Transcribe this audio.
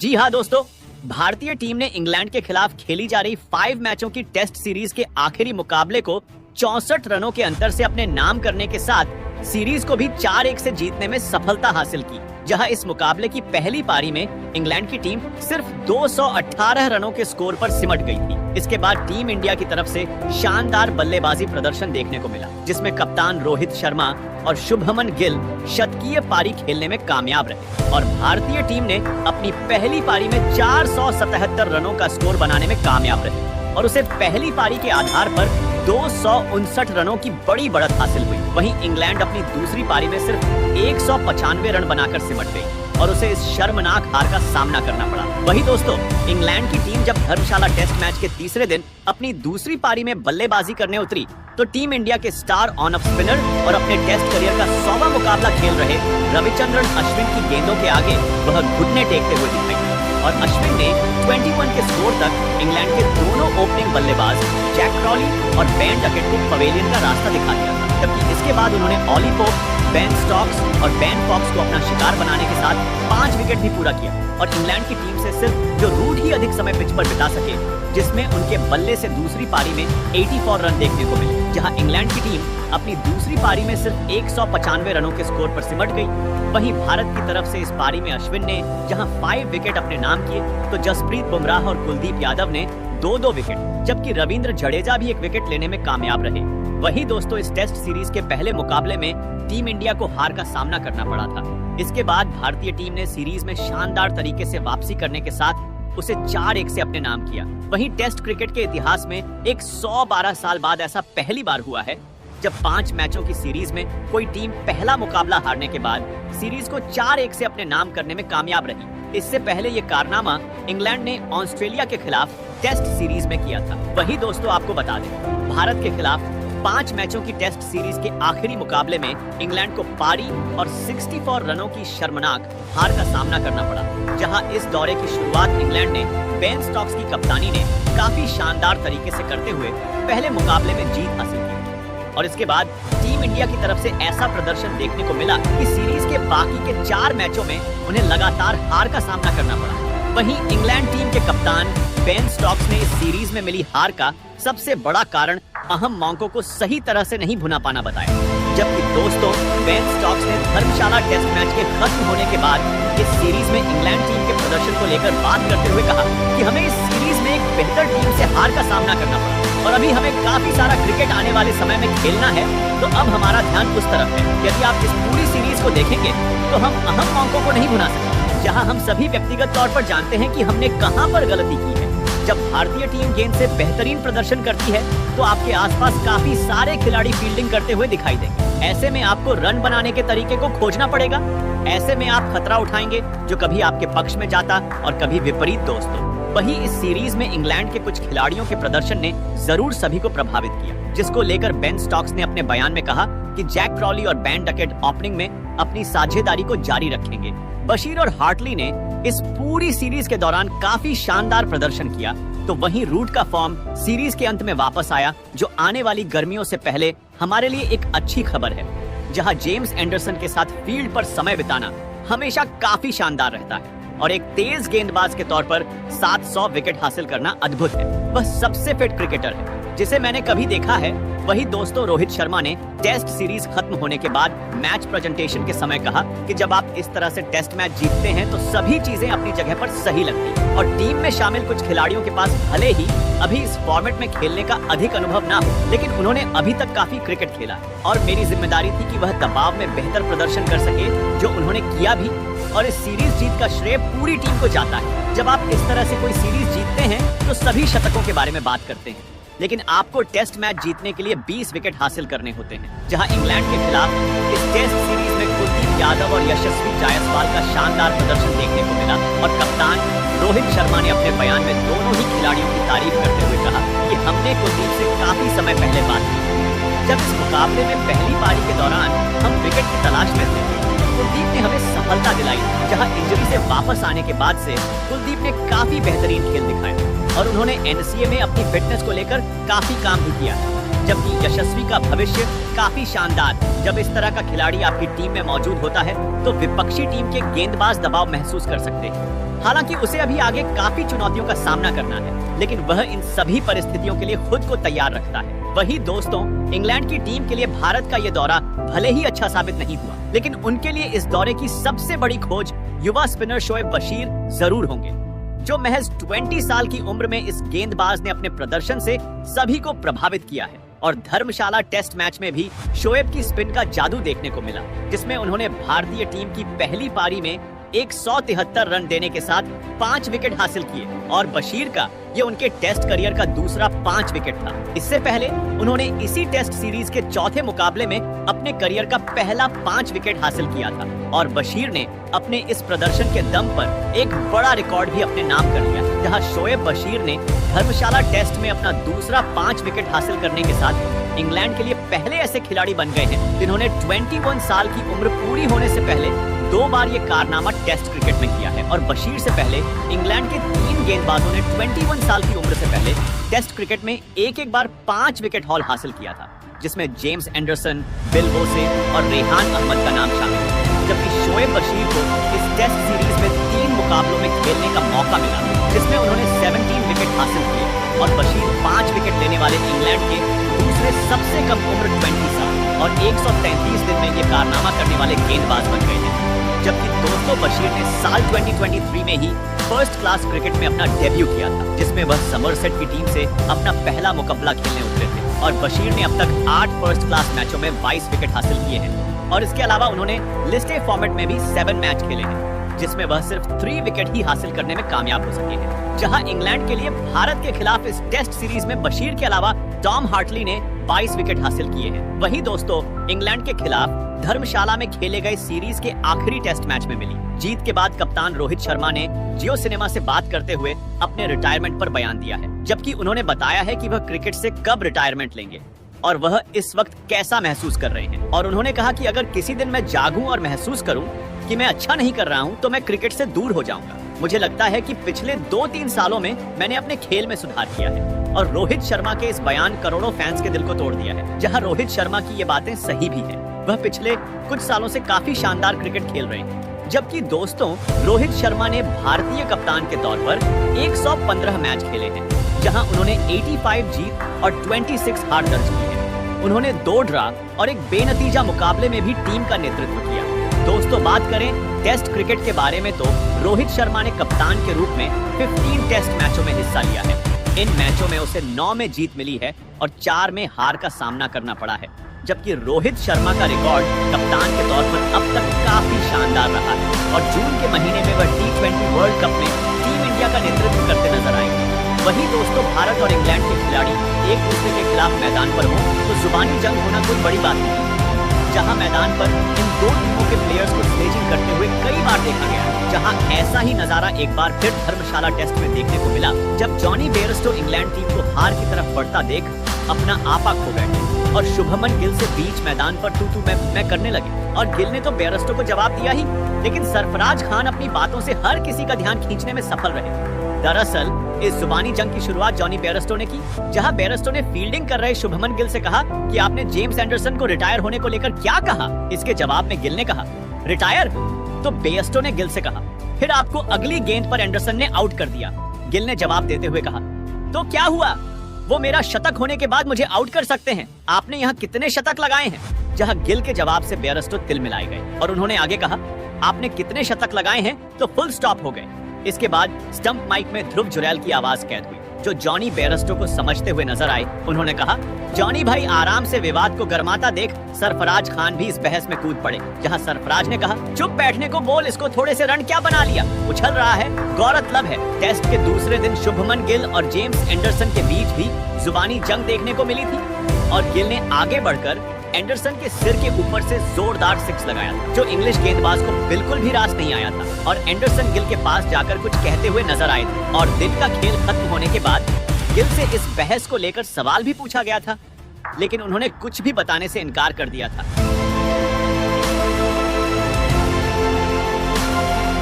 जी हाँ दोस्तों, भारतीय टीम ने इंग्लैंड के खिलाफ खेली जा रही 5 मैचों की टेस्ट सीरीज के आखिरी मुकाबले को 64 रनों के अंतर से अपने नाम करने के साथ सीरीज को भी 4-1 से जीतने में सफलता हासिल की। जहां इस मुकाबले की पहली पारी में इंग्लैंड की टीम सिर्फ 218 रनों के स्कोर पर सिमट गई थी। इसके बाद टीम इंडिया की तरफ से शानदार बल्लेबाजी प्रदर्शन देखने को मिला, जिसमें कप्तान रोहित शर्मा और शुभमन गिल शतकीय पारी खेलने में कामयाब रहे और भारतीय टीम ने अपनी पहली पारी में 477 रनों का स्कोर बनाने में कामयाब रहे और उसे पहली पारी के आधार पर 259 रनों की बड़ी बढ़त हासिल हुई। वहीं इंग्लैंड अपनी दूसरी पारी में सिर्फ 195 रन बनाकर सिमट गई और उसे इस शर्मनाक हार का सामना करना पड़ा। वहीं दोस्तों, इंग्लैंड की टीम जब धर्मशाला टेस्ट मैच के तीसरे दिन अपनी दूसरी पारी में बल्लेबाजी करने उतरी तो टीम इंडिया के स्टार ऑन ऑफ स्पिनर और अपने टेस्ट करियर का 100वां मुकाबला खेल रहे रविचंद्रन अश्विन की गेंदों के आगे वह घुटने टेकते हुए दिखाई और अश्विन ने 21 के स्कोर तक इंग्लैंड के दोनों ओपनिंग बल्लेबाज जैक क्रॉली और बेन डकेट को पवेलियन का रास्ता दिखा दिया था। जबकि इसके बाद उन्होंने ऑली पोप, बेन स्टोक्स और बेन फॉक्स को अपना शिकार बनाने के साथ 5 विकेट भी पूरा किया और इंग्लैंड की टीम से सिर्फ जो रूट ही अधिक समय पिच पर बिता सके, जिसमें उनके बल्ले से दूसरी पारी में 84 रन देखने को मिले। जहां इंग्लैंड की टीम अपनी दूसरी पारी में सिर्फ 195 रनों के स्कोर पर सिमट गई। वहीं भारत की तरफ से इस पारी में अश्विन ने जहां 5 विकेट अपने नाम किए तो जसप्रीत बुमराह और कुलदीप यादव ने 2-2 विकेट, जबकि रविंद्र जडेजा भी 1 विकेट लेने में कामयाब रहे। वहीं दोस्तों, इस टेस्ट सीरीज के पहले मुकाबले में टीम इंडिया को हार का सामना करना पड़ा था। इसके बाद भारतीय टीम ने सीरीज में शानदार तरीके से वापसी करने के साथ उसे 4-1 से अपने नाम किया। वहीं टेस्ट क्रिकेट के इतिहास में एक 112 साल बाद ऐसा पहली बार हुआ है जब 5 मैचों की सीरीज में कोई टीम पहला मुकाबला हारने के बाद सीरीज को 4-1 से अपने नाम करने में कामयाब रही। इससे पहले ये कारनामा इंग्लैंड ने ऑस्ट्रेलिया के खिलाफ टेस्ट सीरीज में किया था। वही दोस्तों, आपको बता दें, भारत के खिलाफ 5 मैचों की टेस्ट सीरीज के आखिरी मुकाबले में इंग्लैंड को पारी और 64 रनों की शर्मनाक हार का सामना करना पड़ा। जहां इस दौरे की शुरुआत इंग्लैंड ने बेन स्टोक्स की कप्तानी ने काफी शानदार तरीके से करते हुए पहले मुकाबले में जीत हासिल की और इसके बाद टीम इंडिया की तरफ से ऐसा प्रदर्शन देखने को मिला कि सीरीज के बाकी के 4 मैचों में उन्हें लगातार हार का सामना करना पड़ा। वहीं इंग्लैंड टीम के कप्तान बेन स्टोक्स ने इस सीरीज में मिली हार का सबसे बड़ा कारण अहम मौकों को सही तरह से नहीं भुना पाना बताया। जबकि दोस्तों, बेन स्टोक्स ने धर्मशाला टेस्ट मैच के खत्म होने के बाद इस सीरीज में इंग्लैंड टीम के प्रदर्शन को लेकर बात करते हुए कहा कि हमें इस सीरीज में एक बेहतर टीम से हार का सामना करना पड़ा और अभी हमें काफी सारा क्रिकेट आने वाले समय में खेलना है, तो अब हमारा ध्यान उस तरफ है। यदि आप इस पूरी सीरीज को देखेंगे तो हम अहम मौकों को नहीं भुना सकते, जहां हम सभी व्यक्तिगत तौर पर जानते हैं कि हमने कहां पर गलती की है। जब भारतीय टीम गेंद से बेहतरीन प्रदर्शन करती है तो आपके आसपास काफी सारे खिलाड़ी फील्डिंग करते हुए दिखाई देंगे। ऐसे में आपको रन बनाने के तरीके को खोजना पड़ेगा। ऐसे में आप खतरा उठाएंगे जो कभी आपके पक्ष में जाता और कभी विपरीत। दोस्तों, वहीं इस सीरीज में इंग्लैंड के कुछ खिलाड़ियों के प्रदर्शन ने जरूर सभी को प्रभावित किया, जिसको लेकर बेन स्टोक्स ने अपने बयान में कहा कि जैक क्रॉली और बेन डकेट ओपनिंग में अपनी साझेदारी को जारी रखेंगे। बशीर और हार्टली ने इस पूरी सीरीज के दौरान काफी शानदार प्रदर्शन किया, तो वहीं रूट का फॉर्म सीरीज के अंत में वापस आया, जो आने वाली गर्मियों से पहले हमारे लिए एक अच्छी खबर है। जहां जेम्स एंडरसन के साथ फील्ड पर समय बिताना हमेशा काफी शानदार रहता है और एक तेज गेंदबाज के तौर पर 700 विकेट हासिल करना अद्भुत है। वह सबसे फिट क्रिकेटर है जिसे मैंने कभी देखा है। वही दोस्तों, रोहित शर्मा ने टेस्ट सीरीज खत्म होने के बाद मैच प्रेजेंटेशन के समय कहा कि जब आप इस तरह से टेस्ट मैच जीतते हैं तो सभी चीजें अपनी जगह पर सही लगती हैं और टीम में शामिल कुछ खिलाड़ियों के पास भले ही अभी इस फॉर्मेट में खेलने का अधिक अनुभव ना हो, लेकिन उन्होंने अभी तक काफी क्रिकेट खेला और मेरी जिम्मेदारी थी कि वह दबाव में बेहतर प्रदर्शन कर सके, जो उन्होंने किया भी। और इस सीरीज जीत का श्रेय पूरी टीम को जाता है। जब आप इस तरह से कोई सीरीज जीतते हैं तो सभी शतकों के बारे में बात करते हैं, लेकिन आपको टेस्ट मैच जीतने के लिए 20 विकेट हासिल करने होते हैं। जहां इंग्लैंड के खिलाफ इस टेस्ट सीरीज में कुलदीप यादव और यशस्वी जायसवाल का शानदार प्रदर्शन देखने को मिला और कप्तान रोहित शर्मा ने अपने बयान में दोनों ही खिलाड़ियों की तारीफ करते हुए कहा कि हमने कुलदीप से काफी समय पहले बात की। जब इस मुकाबले में पहली पारी के दौरान हम विकेट की तलाश में थे, कुलदीप ने हमें सफलता दिलाई। जहां इंजरी से वापस आने के बाद से कुलदीप ने काफी बेहतरीन खेल दिखाया और उन्होंने एनसीए में अपनी फिटनेस को लेकर काफी काम भी किया। जबकि यशस्वी का भविष्य काफी शानदार। जब इस तरह का खिलाड़ी आपकी टीम में मौजूद होता है तो विपक्षी टीम के गेंदबाज दबाव महसूस कर सकते हैं। हालांकि उसे अभी आगे काफी चुनौतियों का सामना करना है, लेकिन वह इन सभी परिस्थितियों के लिए खुद को तैयार रखता है। वही दोस्तों, इंग्लैंड की टीम के लिए भारत का ये दौरा भले ही अच्छा साबित नहीं हुआ, लेकिन उनके लिए इस दौरे की सबसे बड़ी खोज युवा स्पिनर शोएब बशीर जरूर होंगे, जो महज 20 साल की उम्र में इस गेंदबाज ने अपने प्रदर्शन से सभी को प्रभावित किया है। और धर्मशाला टेस्ट मैच में भी शोएब की स्पिन का जादू देखने को मिला, जिसमें उन्होंने भारतीय टीम की पहली पारी में 173 रन देने के साथ 5 विकेट हासिल किए और बशीर का ये उनके टेस्ट करियर का दूसरा 5 विकेट था। इससे पहले उन्होंने इसी टेस्ट सीरीज के चौथे मुकाबले में अपने करियर का पहला 5 विकेट हासिल किया था और बशीर ने अपने इस प्रदर्शन के दम पर एक बड़ा रिकॉर्ड भी अपने नाम कर लिया, जहां शोएब बशीर ने धर्मशाला टेस्ट में अपना दूसरा 5 विकेट हासिल करने के साथ इंग्लैंड के लिए पहले ऐसे खिलाड़ी बन गए हैं जिन्होंने 21 साल की उम्र पूरी होने से पहले 2 बार ये कारनामा टेस्ट क्रिकेट में किया है। और बशीर से पहले इंग्लैंड के 3 गेंदबाजों ने 21 साल की उम्र से पहले टेस्ट क्रिकेट में एक बार 5 विकेट हॉल हासिल किया था, जिसमें जेम्स एंडरसन, बिल बोसे और रेहान अहमद का नाम शामिल है। जबकि शोएब बशीर को इस टेस्ट सीरीज में 3 मुकाबलों में खेलने का मौका मिला, जिसमें उन्होंने 17 विकेट हासिल किए और बशीर 5 विकेट लेने वाले इंग्लैंड के दूसरे सबसे कम उम्र 20 साल और 133 दिन में ये कारनामा करने वाले गेंदबाज बन गए हैं। जबकि दोस्तों, बशीर ने साल 2023 में ही फर्स्ट क्लास क्रिकेट में अपना डेब्यू किया था, जिसमें वह समरसेट की टीम से अपना पहला मुकाबला खेलने उतरे थे और बशीर ने अब तक 8 फर्स्ट क्लास मैचों में 22 विकेट हासिल किए हैं और इसके अलावा उन्होंने लिस्ट ए फॉर्मेट में भी 7 मैच खेले हैं, जिसमें वह सिर्फ 3 विकेट ही हासिल करने में कामयाब हो सके हैं। जहां इंग्लैंड के लिए भारत के खिलाफ इस टेस्ट सीरीज में बशीर के अलावा टॉम हार्टली ने 22 विकेट हासिल किए हैं। वहीं दोस्तों, इंग्लैंड के खिलाफ धर्मशाला में खेले गए सीरीज के आखिरी टेस्ट मैच में मिली जीत के बाद कप्तान रोहित शर्मा ने जियो सिनेमा से बात करते हुए अपने रिटायरमेंट पर बयान दिया है, जबकि उन्होंने बताया है कि वह क्रिकेट से कब रिटायरमेंट लेंगे और वह इस वक्त कैसा महसूस कर रहे हैं। और उन्होंने कहा कि अगर किसी दिन मैं जागूं और महसूस करूं कि मैं अच्छा नहीं कर रहा हूं, तो मैं क्रिकेट से दूर हो जाऊंगा। मुझे लगता है कि पिछले 2-3 सालों में मैंने अपने खेल में सुधार किया है। और रोहित शर्मा के इस बयान करोड़ों फैंस के दिल को तोड़ दिया है। जहां रोहित शर्मा की ये बातें सही भी है, वह पिछले कुछ सालों से काफी शानदार क्रिकेट खेल रहे हैं। जबकि दोस्तों, रोहित शर्मा ने भारतीय कप्तान के तौर पर 115 मैच खेले हैं, जहां उन्होंने 85 जीत और 26 हार दर्ज की है। उन्होंने 2 ड्रा और एक बेनतीजा मुकाबले में भी टीम का नेतृत्व किया। दोस्तों, बात करें टेस्ट क्रिकेट के बारे में तो रोहित शर्मा ने कप्तान के रूप में 15 टेस्ट मैचों में हिस्सा लिया है। इन मैचों में उसे 9 में जीत मिली है और 4 में हार का सामना करना पड़ा है। जबकि रोहित शर्मा का रिकॉर्ड कप्तान के तौर पर अब तक काफी शानदार रहा है और जून के महीने में वह T20 वर्ल्ड कप में टीम इंडिया का नेतृत्व करते नजर आएंगे। वहीं दोस्तों, भारत और इंग्लैंड के खिलाड़ी एक दूसरे के खिलाफ मैदान पर हों तो जुबानी जंग होना कोई बड़ी बात नहीं, जहां मैदान पर इन 2 टीमों के प्लेयर्स को स्लेजिंग करते हुए कई बार देखा गया। जहां ऐसा ही नजारा एक बार फिर धर्मशाला टेस्ट में देखने को मिला, जब जॉनी बेयरस्टो इंग्लैंड टीम को हार की तरफ बढ़ता देख अपना आपा खो बैठे और शुभमन गिल से बीच मैदान पर तू मैं करने लगे। और गिल ने तो बेयरस्टो को जवाब दिया ही, लेकिन सरफराज खान अपनी बातों से हर किसी का ध्यान खींचने में सफल रहे। दरअसल इस जुबानी जंग की शुरुआत जॉनी बेयरस्टो ने की, जहां बेयरस्टो ने फील्डिंग कर रहे शुभमन गिल से कहा कि आपने जेम्स एंडरसन को रिटायर होने को लेकर क्या कहा। इसके जवाब में गिल ने कहा, रिटायर? तो बेयरस्टो ने गिल से कहा, फिर आपको अगली गेंद पर एंडरसन ने आउट कर दिया। गिल ने जवाब देते हुए कहा, तो क्या हुआ, वो मेरा शतक होने के बाद मुझे आउट कर सकते हैं। आपने यहाँ कितने शतक लगाए हैं? जहां गिल के जवाब से बेयरस्टो तिल मिलाए गए और उन्होंने आगे कहा, आपने कितने शतक लगाए हैं तो फुल स्टॉप हो गए। इसके बाद स्टंप माइक में ध्रुव जुरैल की आवाज कैद हुई, जो जॉनी बेयरस्टो को समझते हुए नजर आए। उन्होंने कहा, जॉनी भाई आराम से विवाद को गरमाता देख सरफराज खान भी इस बहस में कूद पड़े। जहां सरफराज ने कहा, चुप बैठने को बोल, इसको थोड़े से रन क्या बना लिया, उछल रहा है। गौरतलब है, टेस्ट के दूसरे दिन शुभमन गिल और जेम्स एंडरसन के बीच भी जुबानी जंग देखने को मिली थी और गिल ने आगे बढ़कर एंडरसन के सिर के ऊपर से जोरदार 6 लगाया था, जो इंग्लिश गेंदबाज को बिल्कुल भी रास नहीं आया था और एंडरसन गिल के पास जाकर कुछ कहते हुए नजर आए थे। और दिन का खेल खत्म होने के बाद गिल से इस बहस को लेकर सवाल भी पूछा गया था, लेकिन उन्होंने कुछ भी बताने से इनकार कर दिया था।